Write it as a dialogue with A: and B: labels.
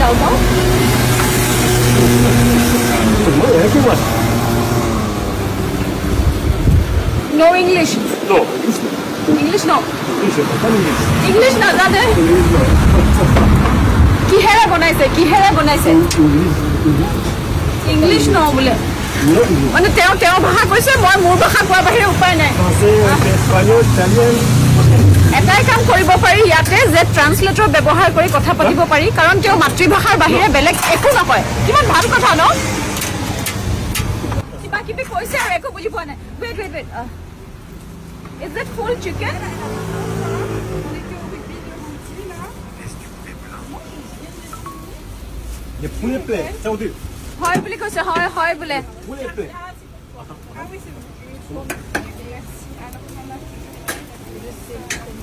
A: out, no? No English.
B: No,
A: English no.
B: English.
A: English নাজানে কিহেৰে বনাইছে ইংলিছ ন বোলে মানে তেওঁ ভাষা কৈছে মই মোৰ ভাষা কোৱাৰ বাহিৰে উপায় নাই
B: Español, italiano.
A: এটাই কাম কৰিব পাৰি ইয়াতে যে ট্ৰান্সলেটৰ ব্যৱহাৰ কৰি কথা পাতিব পাৰি কাৰণ তেওঁ মাতৃভাষাৰ বাহিৰে বেলেগ একো নকয় কিমান ভাল কথা ন কিবা কিবি কৈছে আৰু একো বুজি পোৱা নাই wait is it full chicken
B: Il y a poulet plein, ça on dit.
A: হয় বুলি কৈছে হয় বোলে
B: Poulet plein.
C: Ah oui, c'est bon. Merci. Alors, on en a